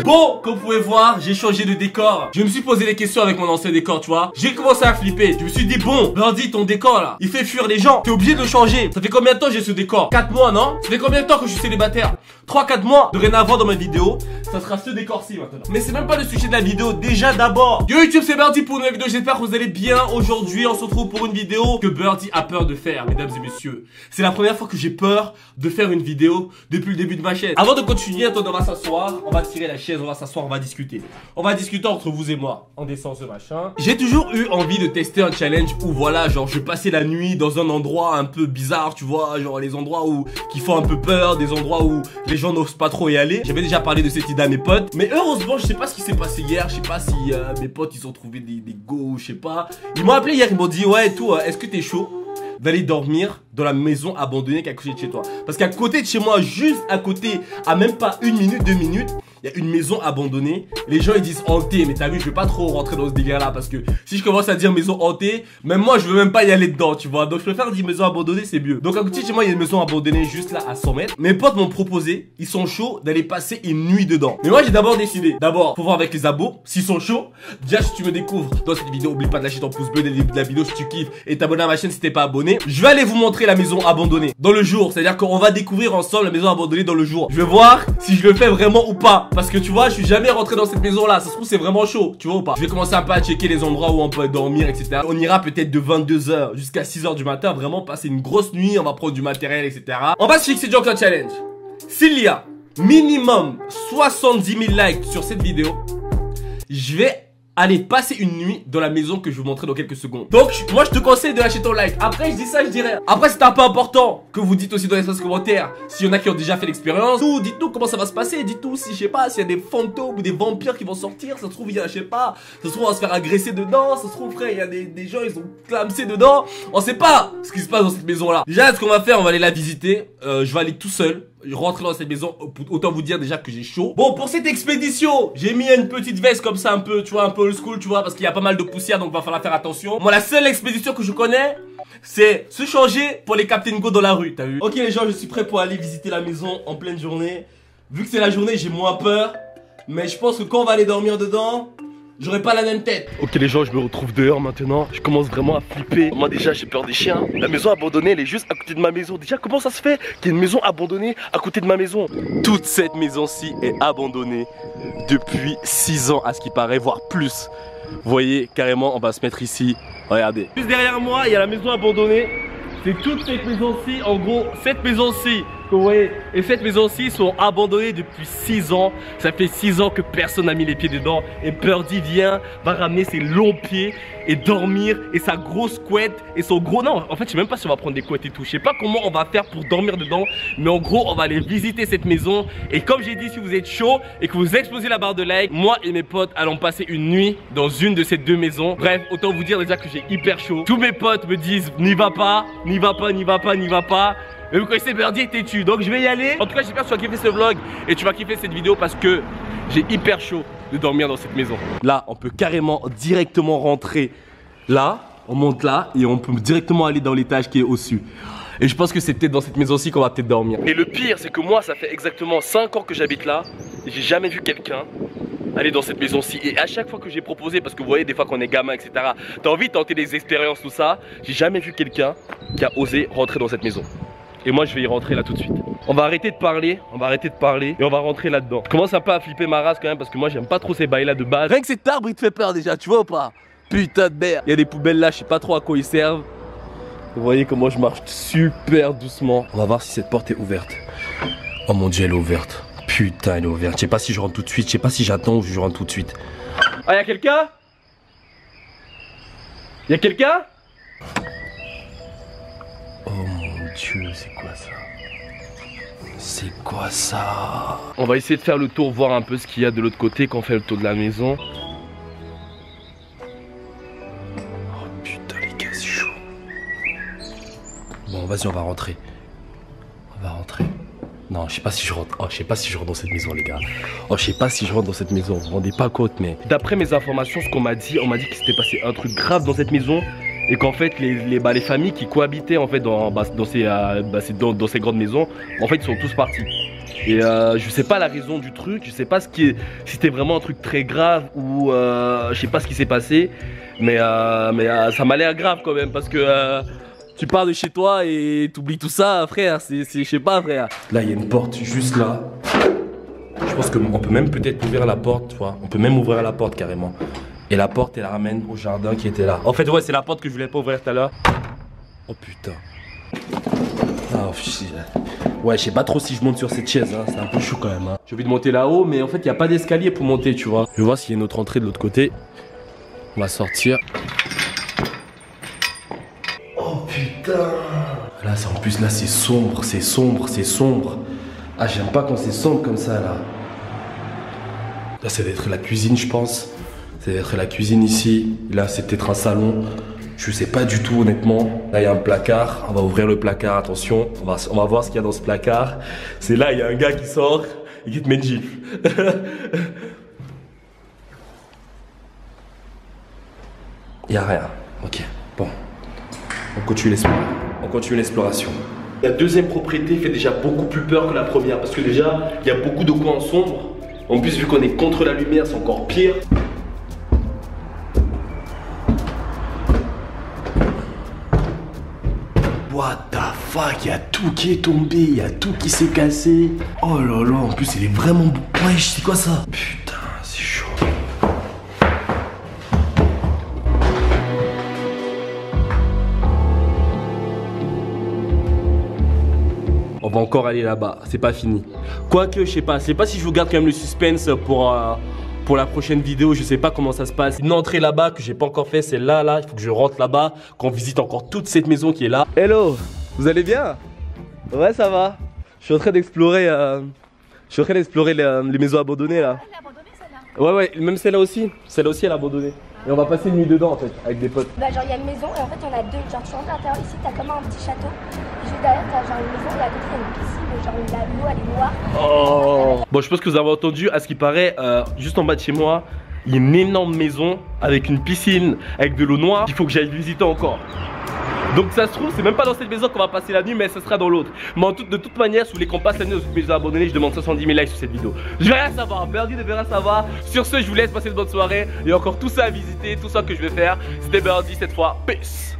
Bon, comme vous pouvez voir, j'ai changé de décor. Je me suis posé des questions avec mon ancien décor, tu vois. J'ai commencé à flipper. Je me suis dit, bon, Birdie, ton décor là, il fait fuir les gens. T'es obligé de le changer. Ça fait combien de temps j'ai ce décor? 4 mois, non? Ça fait combien de temps que je suis célibataire? 3-4 mois. Dorénavant dans ma vidéo, ça sera ce décor-ci maintenant. Mais c'est même pas le sujet de la vidéo. Déjà d'abord, yo YouTube, c'est Birdie pour une nouvelle vidéo. J'espère que vous allez bien. Aujourd'hui, on se retrouve pour une vidéo que Birdie a peur de faire, mesdames et messieurs. C'est la première fois que j'ai peur de faire une vidéo depuis le début de ma chaîne. Avant de continuer, attendez, on va s'asseoir. On va tirer la chaise, on va s'asseoir, on va discuter. On va discuter entre vous et moi. On descend ce machin. J'ai toujours eu envie de tester un challenge où voilà, genre je passais la nuit dans un endroit un peu bizarre, tu vois, genre les endroits où qui font un peu peur, des endroits où les gens n'osent pas trop y aller. J'avais déjà parlé de cette idée à mes potes, mais heureusement, je sais pas ce qui s'est passé hier, je sais pas si mes potes ils ont trouvé des go, je sais pas. Ils m'ont appelé hier, ils m'ont dit ouais et tout, est-ce que t'es chaud d'aller dormir dans la maison abandonnée qui est à côté de chez toi? Parce qu'à côté de chez moi, juste à côté, à même pas 1 minute, 2 minutes, il y a une maison abandonnée. Les gens ils disent hantée, mais t'as vu, je vais pas trop rentrer dans ce délire là parce que si je commence à dire maison hantée, même moi je veux même pas y aller dedans, tu vois. Donc je préfère dire maison abandonnée, c'est mieux. Donc à côté de chez moi, il y a une maison abandonnée juste là à 100 mètres. Mes potes m'ont proposé, ils sont chauds d'aller passer une nuit dedans. Mais moi j'ai d'abord décidé, d'abord, faut voir avec les abos s'ils sont chauds. Déjà si tu me découvres dans cette vidéo, oublie pas de lâcher ton pouce bleu dès le début de la vidéo si tu kiffes et t'abonner à ma chaîne si t'es pas abonné. Je vais aller vous montrer la maison abandonnée dans le jour, c'est à dire qu'on va découvrir ensemble la maison abandonnée dans le jour. Je vais voir si je le fais vraiment ou pas, parce que tu vois, je suis jamais rentré dans cette maison là, ça se trouve c'est vraiment chaud, tu vois ou pas. Je vais commencer un peu à checker les endroits où on peut dormir, etc. On ira peut-être de 22 h jusqu'à 6 h du matin, vraiment passer une grosse nuit, on va prendre du matériel, etc. On va se fixer donc un challenge. S'il y a minimum 70 000 likes sur cette vidéo, je vais aller passer une nuit dans la maison que je vais vous montrer dans quelques secondes. Donc moi je te conseille de lâcher ton like. Après je dis ça, je dis rien. Après c'est un peu important que vous dites aussi dans les espaces commentaires s'il y en a qui ont déjà fait l'expérience. Ou dites-nous comment ça va se passer. Dites-nous si je sais pas s'il y a des fantômes ou des vampires qui vont sortir. Ça se trouve il y a je sais pas, ça se trouve on va se faire agresser dedans. Ça se trouve frère il y a des gens ils ont clamsé dedans. On sait pas ce qui se passe dans cette maison là. Déjà ce qu'on va faire, on va aller la visiter. Je vais aller tout seul rentrer dans cette maison, autant vous dire déjà que j'ai chaud. Bon, pour cette expédition, j'ai mis une petite veste comme ça un peu, tu vois, un peu old school, tu vois, parce qu'il y a pas mal de poussière, donc va falloir faire attention. Moi, la seule expédition que je connais, c'est se changer pour les Captain Go dans la rue, t'as vu? Ok les gens, je suis prêt pour aller visiter la maison en pleine journée. Vu que c'est la journée, j'ai moins peur, mais je pense que quand on va aller dormir dedans, j'aurai pas la même tête. Ok les gens, je me retrouve dehors maintenant. Je commence vraiment à flipper. Moi déjà j'ai peur des chiens. La maison abandonnée elle est juste à côté de ma maison. Déjà comment ça se fait qu'il y ait une maison abandonnée à côté de ma maison? Toute cette maison-ci est abandonnée depuis 6 ans à ce qui paraît, voire plus. Vous voyez carrément, on va se mettre ici. Regardez. Juste derrière moi il y a la maison abandonnée. C'est toute cette maison-ci, en gros cette maison-ci que vous voyez. Et cette maison-ci sont abandonnées depuis 6 ans. Ça fait 6 ans que personne n'a mis les pieds dedans. Et Birdie vient, va ramener ses longs pieds et dormir. Et sa grosse couette et son gros... Non, en fait je sais même pas si on va prendre des couettes et tout. Je sais pas comment on va faire pour dormir dedans. Mais en gros on va aller visiter cette maison. Et comme j'ai dit, si vous êtes chaud et que vous explosez la barre de like, moi et mes potes allons passer une nuit dans une de ces 2 maisons. Bref, autant vous dire déjà que j'ai hyper chaud. Tous mes potes me disent n'y va pas, n'y va pas, n'y va pas, n'y va pas. Mais vous connaissez Birdie est têtu, donc je vais y aller. En tout cas j'espère que tu vas kiffer ce vlog et tu vas kiffer cette vidéo parce que j'ai hyper chaud de dormir dans cette maison. Là on peut carrément directement rentrer là, on monte là et on peut directement aller dans l'étage qui est au-dessus. Et je pense que c'est peut-être dans cette maison-ci qu'on va peut-être dormir. Et le pire c'est que moi ça fait exactement 5 ans que j'habite là et j'ai jamais vu quelqu'un aller dans cette maison-ci. Et à chaque fois que j'ai proposé, parce que vous voyez des fois qu'on est gamin etc, t'as envie de tenter des expériences tout ça, j'ai jamais vu quelqu'un qui a osé rentrer dans cette maison. Et moi je vais y rentrer là tout de suite. On va arrêter de parler, et on va rentrer là-dedans. Je commence un peu à flipper ma race quand même parce que moi j'aime pas trop ces bails là de base. Rien que cet arbre il te fait peur déjà, tu vois ou pas? Putain de merde. Il y a des poubelles là, je sais pas trop à quoi ils servent. Vous voyez comment je marche super doucement. On va voir si cette porte est ouverte. Oh mon dieu elle est ouverte. Putain elle est ouverte. Je sais pas si je rentre tout de suite, je sais pas si j'attends ou je rentre tout de suite. Ah y'a quelqu'un? Y'a quelqu'un? Oh mon dieu, c'est quoi ça? C'est quoi ça? On va essayer de faire le tour, voir un peu ce qu'il y a de l'autre côté quand on fait le tour de la maison. Oh putain les gars, c'est chaud. Bon vas-y on va rentrer. On va rentrer. Non je sais pas si je rentre. Oh je sais pas si je rentre dans cette maison les gars. Oh je sais pas si je rentre dans cette maison. Vous vous rendez pas compte mais d'après mes informations ce qu'on m'a dit, on m'a dit qu'il s'était passé un truc grave dans cette maison. et qu'en fait les familles qui cohabitaient en fait dans ces grandes maisons, en fait ils sont tous partis. Et je sais pas la raison du truc, je sais pas si c'était vraiment un truc très grave ou je sais pas ce qui s'est passé, mais ça m'a l'air grave quand même parce que tu pars de chez toi et t'oublies tout ça, frère, je sais pas, frère. Là il y a une porte juste là. Je pense qu'on peut même peut-être ouvrir la porte, tu vois. On peut même ouvrir la porte carrément. Et la porte elle la ramène au jardin qui était là. En fait ouais, c'est la porte que je voulais pas ouvrir tout à l'heure. Oh putain. Ah, ouais, je sais pas trop si je monte sur cette chaise, hein. C'est un peu chaud quand même, hein. J'ai envie de monter là-haut, mais en fait, il n'y a pas d'escalier pour monter, tu vois. Je vais voir s'il y a une autre entrée de l'autre côté. On va sortir. Oh putain. Là, en plus, là, c'est sombre, c'est sombre, c'est sombre. Ah, j'aime pas quand c'est sombre comme ça, là. Là, ça va être la cuisine, je pense. Ça va être la cuisine ici. Là, c'est peut-être un salon. Je sais pas du tout honnêtement. Là il y a un placard, on va ouvrir le placard, attention, on va voir ce qu'il y a dans ce placard. C'est là, il y a un gars qui sort et qui te met une gifle. Il y a rien, ok, bon. On continue l'exploration. La deuxième propriété fait déjà beaucoup plus peur que la première parce que déjà, il y a beaucoup de coins sombres. En plus, vu qu'on est contre la lumière, c'est encore pire. What the fuck, il y a tout qui est tombé, il y a tout qui s'est cassé. Oh là là, en plus il est vraiment... Wesh, c'est quoi ça? Putain, c'est chaud. On va encore aller là-bas, c'est pas fini. Quoique, je sais pas si je vous garde quand même le suspense pour la prochaine vidéo, je sais pas comment ça se passe. Une entrée là-bas que j'ai pas encore fait, c'est là, il faut que je rentre là-bas, qu'on visite encore toute cette maison qui est là. Hello, vous allez bien? Ouais, ça va. Je suis en train d'explorer les maisons abandonnées là. Elle est abandonnée celle-là? Ouais, même celle-là aussi. Celle-là aussi elle est abandonnée. Et on va passer une nuit dedans en fait, avec des potes. Bah genre il y a une maison et en fait il y en a deux. Genre tu rentres à l'intérieur ici, t'as comme un petit château. Et juste derrière t'as genre une maison et à côté il y a une piscine. Genre l'eau elle est noire. Oh. Bon, je pense que vous avez entendu, à ce qui paraît, juste en bas de chez moi, il y a une énorme maison avec une piscine, avec de l'eau noire. Il faut que j'aille visiter encore. Donc ça se trouve, c'est même pas dans cette maison qu'on va passer la nuit, mais ce sera dans l'autre. Mais de toute manière, si vous voulez qu'on passe la nuit dans cette maison abandonnée, je demande 70 000 likes sur cette vidéo. Je vais rien savoir, Birdie ne veut rien savoir. Sur ce, je vous laisse passer une bonne soirée. Il y a encore tout ça à visiter, tout ça que je vais faire. C'était Birdie cette fois. Peace.